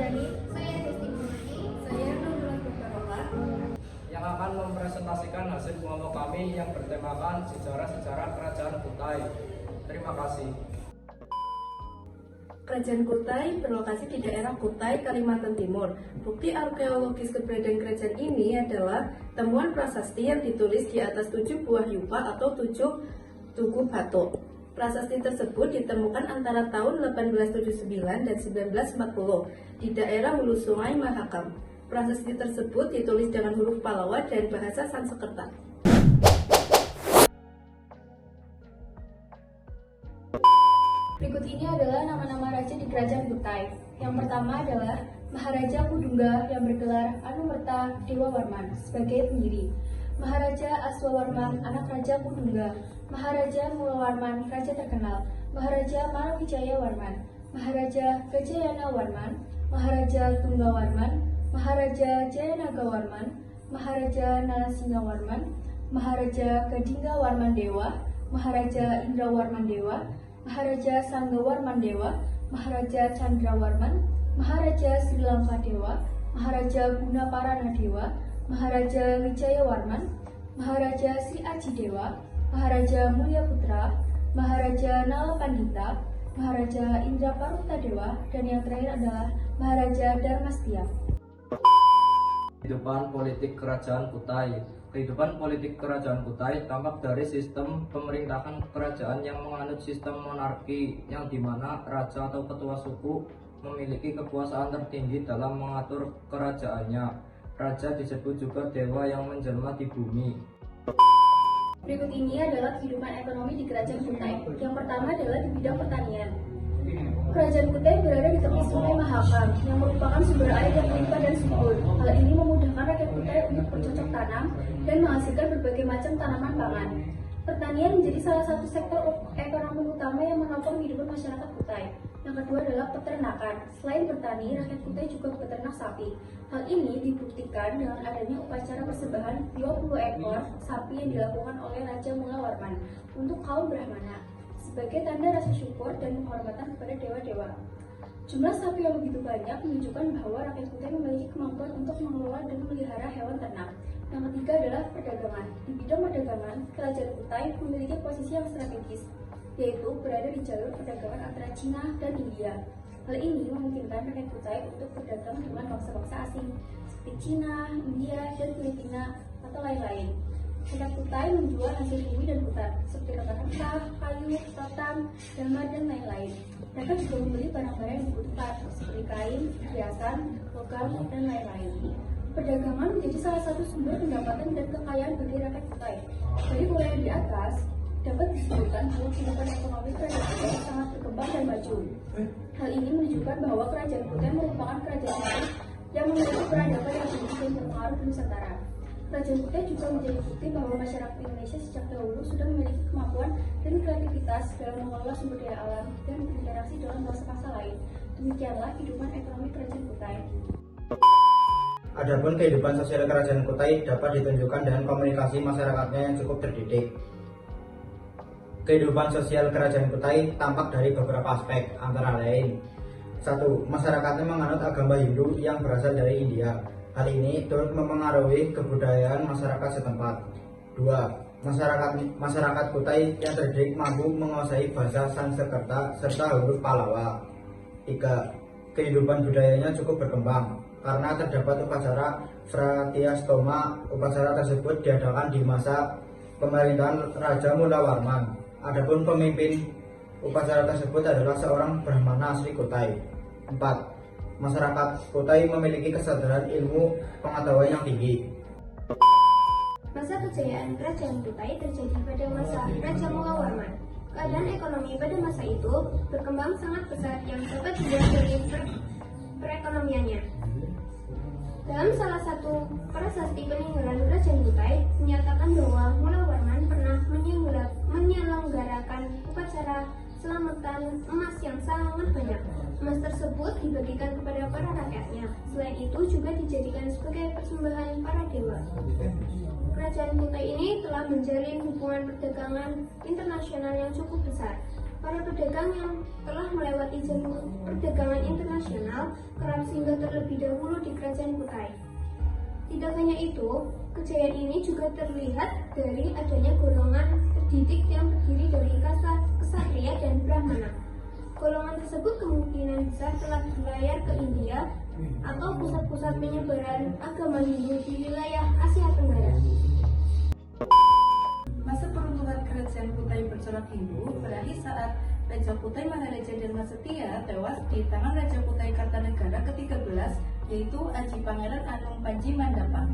Suryani. Saya Desti Bunani. Saya Nurul Baroka. Yang akan mempresentasikan hasil kelompok kami yang bertemakan sejarah-sejarah Kerajaan Kutai. Terima kasih. Kerajaan Kutai berlokasi di daerah Kutai, Kalimantan Timur. Bukti arkeologis keberadaan kerajaan ini adalah temuan prasasti yang ditulis di atas 7 buah yupa atau 7 tugu batu. Prasasti tersebut ditemukan antara tahun 1879 dan 1940 di daerah hulu sungai Mahakam. Prasasti tersebut ditulis dengan huruf Pallawa dan bahasa Sanskerta. Berikut ini adalah nama-nama raja di Kerajaan Kutai. Yang pertama adalah Maharaja Kudungga yang bergelar Anumerta Dewa Warman sebagai pendiri. Maharaja Aswawarman, anak Raja Kudungga. Maharaja Mulawarman, raja terkenal. Maharaja Marawijaya Warman. Maharaja Gajayana Warman. Maharaja Tunggawarman. Maharaja Jayanaga Warman. Maharaja Nalasinga Warman. Maharaja Gadingga Warman Dewa. Maharaja Indra Warman Dewa. Maharaja Sanggawarman Dewa, Maharaja Chandrawarman, Maharaja Sri Lanka Dewa, Maharaja Gunaparana Dewa, Maharaja Wijaya Warman, Maharaja Sri Aji Dewa, Maharaja Mulya Putra, Maharaja Nala Pandita, Maharaja Indra Paruta Dewa, dan yang terakhir adalah Maharaja Dharmastia. Kehidupan politik Kerajaan Kutai. Kehidupan politik Kerajaan Kutai tampak dari sistem pemerintahan kerajaan yang menganut sistem monarki, yang dimana raja atau ketua suku memiliki kekuasaan tertinggi dalam mengatur kerajaannya. Raja disebut juga dewa yang menjelma di bumi. Berikut ini adalah kehidupan ekonomi di Kerajaan Kutai. Yang pertama adalah di bidang pertanian. Kerajaan Kutai berada di tepi Sungai Mahakam yang merupakan sumber air yang melimpah dan subur. Hal ini memudahkan rakyat Kutai untuk bercocok tanam dan menghasilkan berbagai macam tanaman pangan. Pertanian menjadi salah satu sektor ekonomi utama yang menopang kehidupan masyarakat Kutai. Yang kedua adalah peternakan. Selain bertani, rakyat Kutai juga beternak sapi. Hal ini dibuktikan dengan adanya upacara persembahan 20 ekor sapi yang dilakukan oleh Raja Mulawarman untuk kaum Brahmana sebagai tanda rasa syukur dan penghormatan kepada dewa-dewa. Jumlah sapi yang begitu banyak menunjukkan bahwa rakyat Kutai memiliki kemampuan untuk mengelola dan memelihara hewan ternak. Yang ketiga adalah perdagangan. Di bidang perdagangan, Kerajaan Kutai memiliki posisi yang strategis, yaitu berada di jalur perdagangan antara Cina dan India. Hal ini memungkinkan rakyat Kutai untuk berdagang dengan bangsa-bangsa asing seperti Cina, India, dan Filipina, atau lain-lain. Rakyat Kutai menjual hasil bumi dan hutan seperti rempah-rempah, kayu, rotan, damar, dan lain-lain. Mereka juga membeli barang-barang yang dibutuhkan seperti kain, hiasan, logam, dan lain-lain. Perdagangan menjadi salah satu sumber pendapatan dan kekayaan bagi rakyat Kutai. Dari uraian di atas, dapat disebutkan bahwa kehidupan ekonomi Kerajaan Kutai sangat berkembang dan maju. Hal ini menunjukkan bahwa Kerajaan Kutai merupakan kerajaan yang memiliki peradaban yang tinggi dan berpengaruh di Nusantara. Kerajaan Kutai juga menjadi bukti bahwa masyarakat Indonesia sejak dahulu sudah memiliki kemampuan dan kreativitas dalam mengelola sumber daya alam dan berinteraksi dengan bangsa-bangsa lain. Demikianlah kehidupan ekonomi Kerajaan Kutai. Adapun kehidupan sosial Kerajaan Kutai dapat ditunjukkan dengan komunikasi masyarakatnya yang cukup terdidik. Kehidupan sosial Kerajaan Kutai tampak dari beberapa aspek, antara lain: 1. Masyarakatnya menganut agama Hindu yang berasal dari India. Hal ini turut mempengaruhi kebudayaan masyarakat setempat. 2. Masyarakat Kutai yang terdidik mampu menguasai bahasa Sanskerta serta huruf Pallawa. 3. Kehidupan budayanya cukup berkembang karena terdapat upacara Fratiastoma. Upacara tersebut diadakan di masa pemerintahan Raja Mulawarman. Adapun pemimpin upacara tersebut adalah seorang Brahmana asli Kutai. 4. Masyarakat Kutai memiliki kesadaran ilmu pengetahuan yang tinggi. Masa kejayaan Kerajaan Kutai terjadi pada masa Raja Mulawarman. Keadaan ekonomi pada masa itu berkembang sangat pesat yang dapat dilihat dari perekonomiannya. Dalam salah satu prasasti peninggalan Kerajaan Kutai menyatakan bahwa Mulawarman pernah menyelenggarakan upacara selamatan emas yang sangat banyak. Emas tersebut dibagikan kepada para rakyatnya. Selain itu juga dijadikan sebagai persembahan para dewa. Kerajaan Kutai ini telah menjalin hubungan perdagangan internasional yang cukup besar. Para pedagang yang telah melewati jalur perdagangan internasional kerap bercakram singgah terlebih dahulu di Kerajaan Kutai. Tidak hanya itu, kejayaan ini juga terlihat dari adanya golongan terdidik yang terdiri dari kasta ksatria dan brahmana. Golongan tersebut kemungkinan besar telah berlayar ke India atau pusat-pusat penyebaran agama Hindu di wilayah Asia Tenggara. Masa peruntukan Kerajaan Kutai bercorak Hindu berakhir saat Raja Kutai Maharaja Dharma Setia tewas di tangan Raja Kutai Kartanegara ke-13, yaitu Aji Pangeran Anung Panji Mandapa.